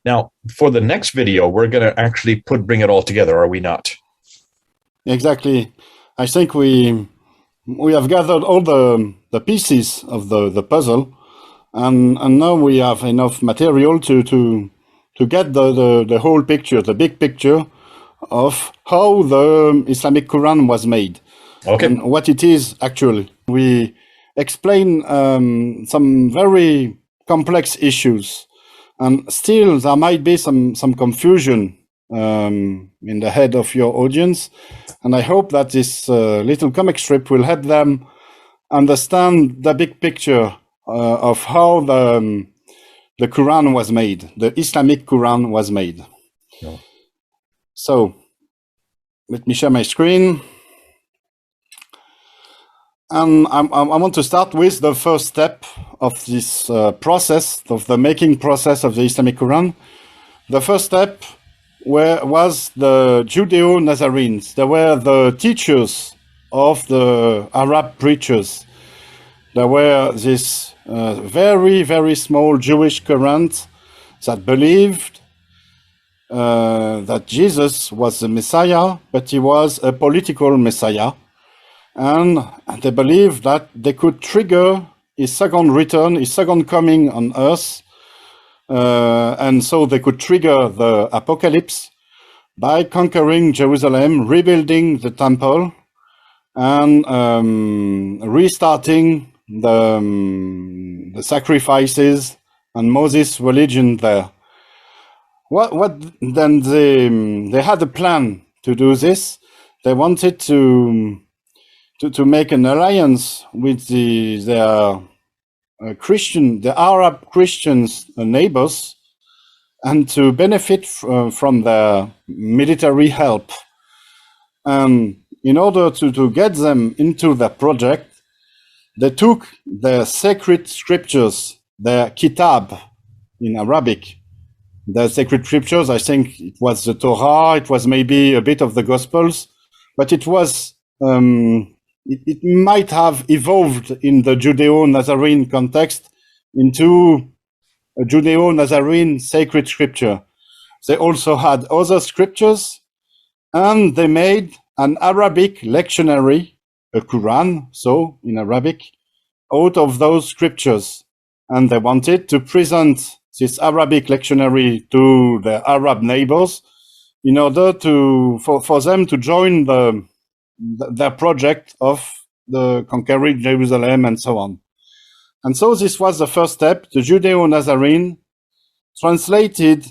Now, for the next video, we're going to actually bring it all together, are we not? Exactly. I think we have gathered all the pieces of the puzzle, and now we have enough material to get the whole picture, the big picture of how the Islamic Quran was made. Okay. And what it is actually. We explain some very complex issues, and still there might be some confusion in the head of your audience. And I hope that this little comic strip will help them understand the big picture of how the Quran was made, the Islamic Quran was made. Yeah. So let me share my screen. And I want to start with the first step of this process, of the making process of the Islamic Quran. The first step was the Judeo-Nazarenes. They were the teachers of the Arab preachers. There were this very, very small Jewish current that believed that Jesus was the Messiah, but he was a political Messiah. And they believed that they could trigger his second return, his second coming on earth. And so they could trigger the apocalypse by conquering Jerusalem, rebuilding the temple, and restarting the sacrifices and Moses' religion there. Then they had a plan to do this. They wanted to make an alliance with their the Arab Christians neighbors, and to benefit from their military help. In order to get them into the project, they took their sacred scriptures, their kitab in Arabic. The sacred scriptures, I think it was the Torah, it was maybe a bit of the Gospels, but it was it might have evolved in the Judeo-Nazarene context into a Judeo-Nazarene sacred scripture. They also had other scriptures, and they made an Arabic lectionary, a Quran, so in Arabic, out of those scriptures. And they wanted to present this Arabic lectionary to their Arab neighbors in order for them to join their project of the conquering Jerusalem and so on. And so this was the first step. The Judeo-Nazarene translated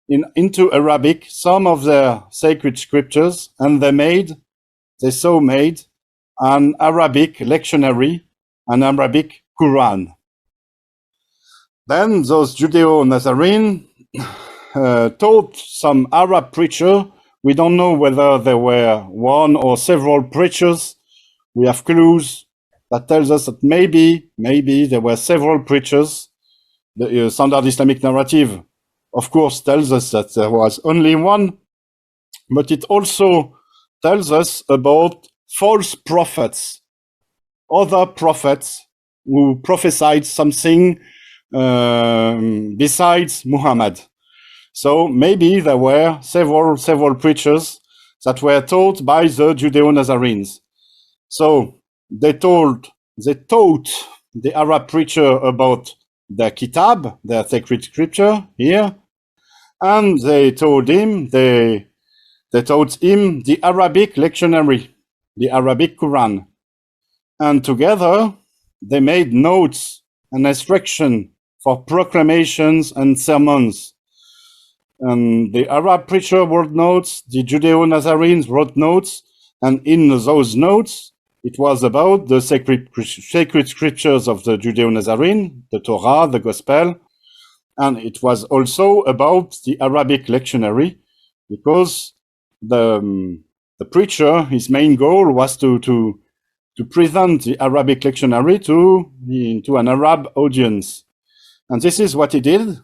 into Arabic some of their sacred scriptures, and they made an Arabic lectionary, an Arabic Quran. Then those Judeo-Nazarene taught some Arab preacher. We don't know whether there were one or several preachers. We have clues that tells us that maybe there were several preachers. The standard Islamic narrative, of course, tells us that there was only one, but it also tells us about false prophets, other prophets who prophesied something besides Muhammad. So maybe there were several preachers that were taught by the Judeo-Nazarenes. So they taught the Arab preacher about their kitab, their sacred scripture here, and they taught him the Arabic lectionary, the Arabic Quran. And together they made notes and instruction for proclamations and sermons. And the Arab preacher wrote notes, the Judeo-Nazarenes wrote notes, and in those notes, it was about the sacred scriptures of the Judeo-Nazarene, the Torah, the Gospel, and it was also about the Arabic lectionary, because the preacher, his main goal was to present the Arabic lectionary to an Arab audience. And this is what he did.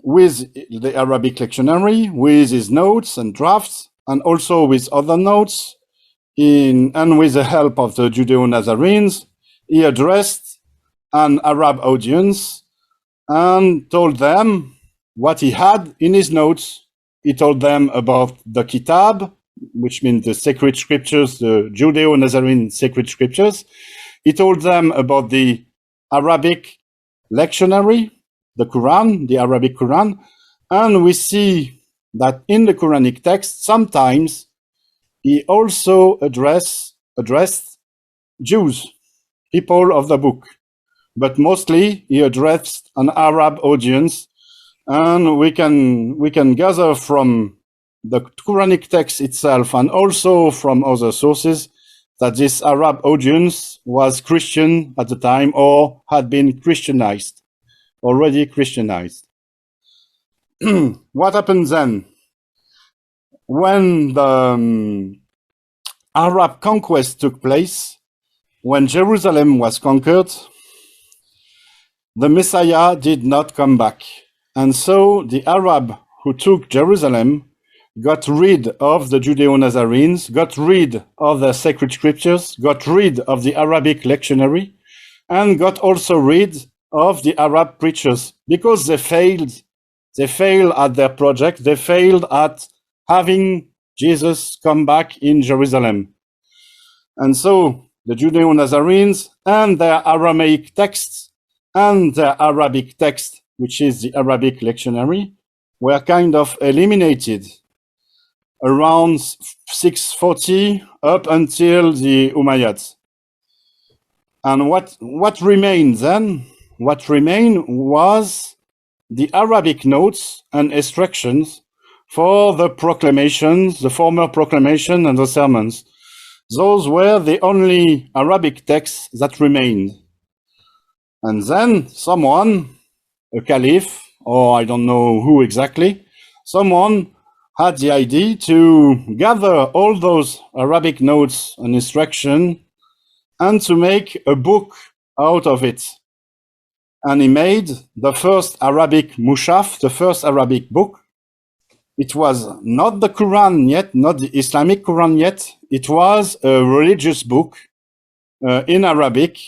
With the Arabic lectionary, with his notes and drafts, and also with other notes, and with the help of the Judeo-Nazarenes, he addressed an Arab audience and told them what he had in his notes. He told them about the Kitab, which means the sacred scriptures, the Judeo-Nazarene sacred scriptures. He told them about the Arabic lectionary, the Quran, the Arabic Quran. And we see that in the Quranic text, sometimes he also addressed Jews, people of the book, but mostly he addressed an Arab audience. And we can gather from the Quranic text itself and also from other sources that this Arab audience was Christian at the time or had been Christianized, already Christianized. What happened then? When the Arab conquest took place, when Jerusalem was conquered, the Messiah did not come back. And so the Arab who took Jerusalem got rid of the Judeo-Nazarenes, got rid of their sacred scriptures, got rid of the Arabic lectionary, and got also rid of the Arab preachers because they failed. They failed at their project. They failed at having Jesus come back in Jerusalem. And so the Judeo-Nazarenes and their Aramaic texts and their Arabic text, which is the Arabic lectionary, were kind of eliminated around 640 up until the Umayyads. And what remained then? What remained was the Arabic notes and instructions for the proclamations, the former proclamation and the sermons. Those were the only Arabic texts that remained. And then someone, a caliph, or I don't know who exactly, someone had the idea to gather all those Arabic notes and instruction and to make a book out of it. And he made the first Arabic mushaf, the first Arabic book. It was not the Quran yet, not the Islamic Quran yet. It was a religious book in Arabic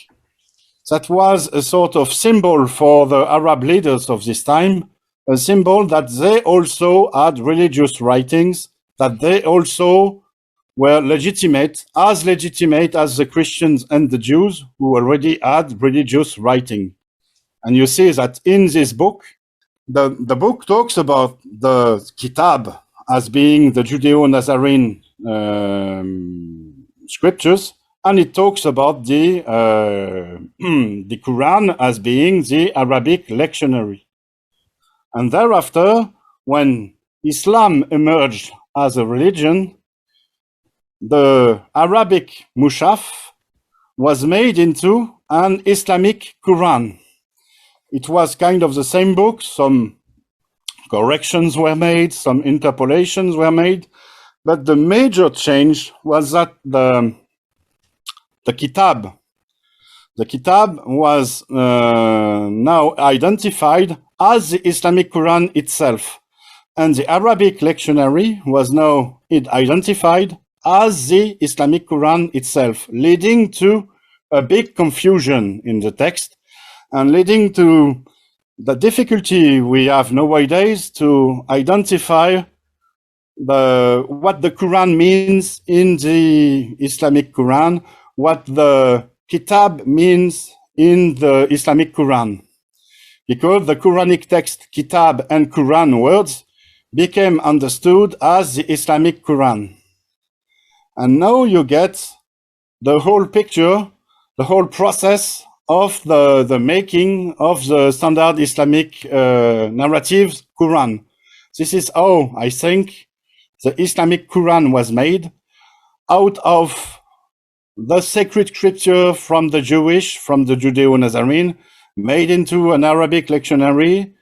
that was a sort of symbol for the Arab leaders of this time, a symbol that they also had religious writings, that they also were legitimate as the Christians and the Jews who already had religious writing. And you see that in this book, the book talks about the Kitab as being the Judeo-Nazarene scriptures, and it talks about the Quran as being the Arabic lectionary. And thereafter, when Islam emerged as a religion, the Arabic mushaf was made into an Islamic Quran. It was kind of the same book. Some corrections were made, some interpolations were made, but the major change was that the Kitab was now identified as the Islamic Quran itself, and the Arabic lectionary was now identified as the Islamic Quran itself, leading to a big confusion in the text and leading to the difficulty we have nowadays to identify what the Quran means in the Islamic Quran, what the Kitab means in the Islamic Quran. Because the Quranic text, Kitab and Quran words, became understood as the Islamic Quran. And now you get the whole picture, the whole process of the making of the standard Islamic narrative Quran. This is how I think the Islamic Quran was made, out of the sacred scripture from the Jewish, from the Judeo-Nazarene, made into an Arabic lectionary,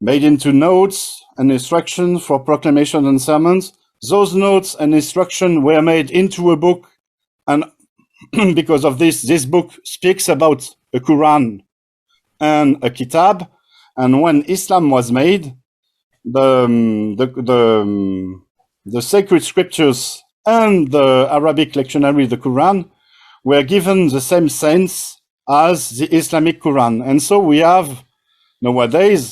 made into notes and instructions for proclamation and sermons. Those notes and instructions were made into a book, and because of this book speaks about a Quran and a Kitab. And when Islam was made, the sacred scriptures and the Arabic lectionary, the Quran, were given the same sense as the Islamic Quran. And so we have nowadays,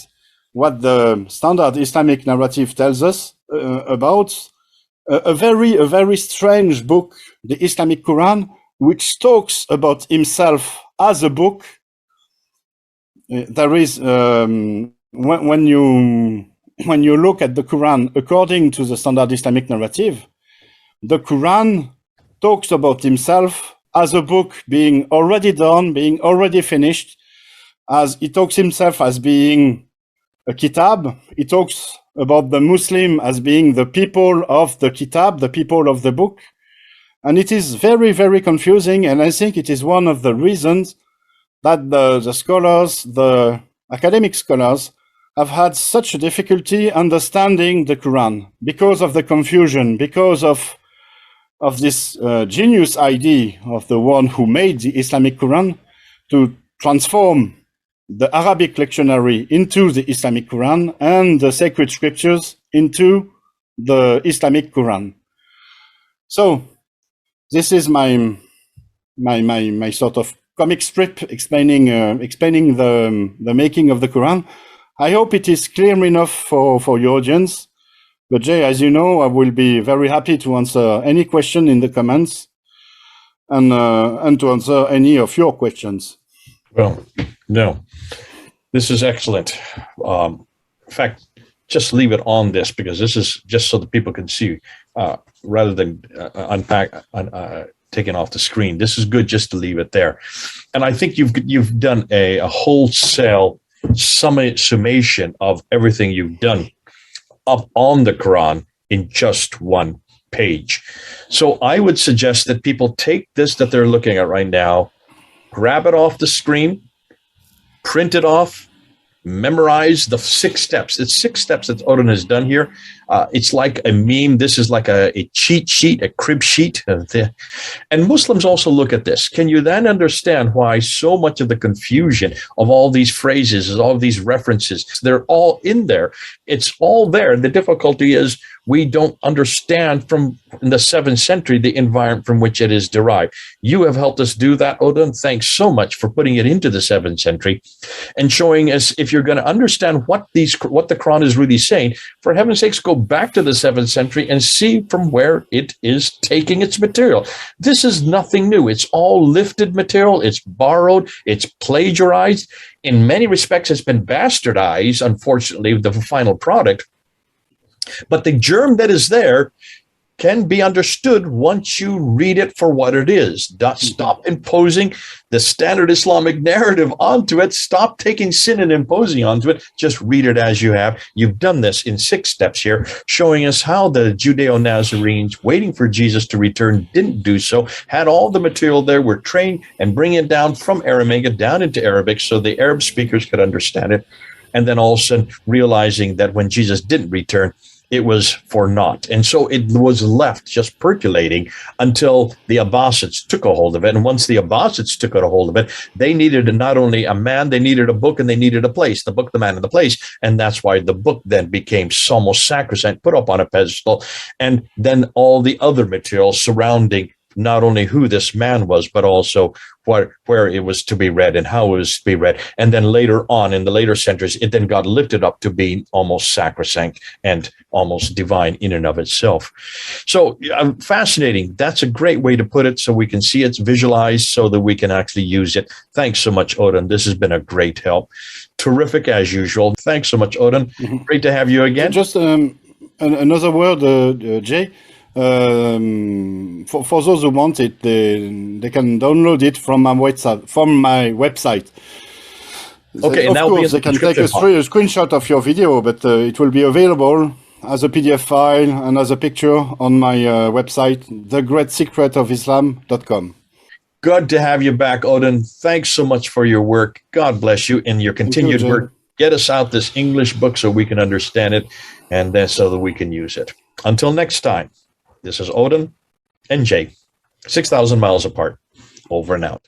what the standard Islamic narrative tells us about a very strange book, the Islamic Quran, which talks about himself as a book. There is when you look at the Quran according to the standard Islamic narrative, the Quran talks about himself as a book being already done, being already finished, as he talks himself as being a kitab. He talks about the Muslim as being the people of the kitab, the people of the book. And it is very confusing, and I think it is one of the reasons that the scholars, the academic scholars, have had such a difficulty understanding the Quran because of the confusion, because of this genius idea of the one who made the Islamic Quran to transform the Arabic lectionary into the Islamic Quran and the sacred scriptures into the Islamic Quran. So this is my sort of comic strip explaining the making of the Quran. I hope it is clear enough for your audience. But Jay, as you know, I will be very happy to answer any question in the comments and to answer any of your questions. Well, no, this is excellent. In fact, just leave it on this, because this is just so that people can see, rather than taking off the screen. This is good just to leave it there. And I think you've done a wholesale summation of everything you've done up on the Quran in just one page. So I would suggest that people take this that they're looking at right now, grab it off the screen, print it off, memorize the 6 steps. It's 6 steps that Odon has done here. It's like a meme. This is like a cheat sheet, a crib sheet. And Muslims also look at this. Can you then understand why so much of the confusion of all these phrases, all of these references, they're all in there. It's all there. The difficulty is we don't understand from in the 7th century the environment from which it is derived. You have helped us do that, Odon. Thanks so much for putting it into the 7th century and showing us, if you're going to understand what the Quran is really saying, for heaven's sakes, go back to the 7th century and see from where it is taking its material. This is nothing new. It's all lifted material. It's borrowed. It's plagiarized. In many respects, it's been bastardized, unfortunately, the final product. But the germ that is there can be understood once you read it for what it is. Stop imposing the standard Islamic narrative onto it. Stop taking sin and imposing onto it. Just read it as you have. You've done this in 6 steps here, showing us how the Judeo-Nazarenes, waiting for Jesus to return, didn't do so, had all the material there, were trained and bring it down from Aramaic down into Arabic so the Arab speakers could understand it. And then all of a sudden realizing that when Jesus didn't return, it was for naught. And so it was left just percolating until the Abbasids took a hold of it. And once the Abbasids took a hold of it, they needed not only a man, they needed a book, and they needed a place, the book, the man, and the place. And that's why the book then became almost sacrosanct, put up on a pedestal. And then all the other material surrounding not only who this man was, but also where it was to be read and how it was to be read. And then later on, in the later centuries, it then got lifted up to be almost sacrosanct and almost divine in and of itself. So fascinating. That's a great way to put it, so we can see it's visualized so that we can actually use it. Thanks so much, Odon. This has been a great help. Terrific as usual. Thanks so much, Odon. Great to have you again. Just another word, Jay. For those who want it, they can download it from my website. Okay, of course, they can take a screenshot of your video, but it will be available as a PDF file and as a picture on my website, thegreatsecretofislam.com. Good to have you back, Odon. Thanks so much for your work. God bless you and your continued work. Get us out this English book so we can understand it, and then so that we can use it. Until next time. This is Odon and Jay, 6,000 miles apart. Over and out.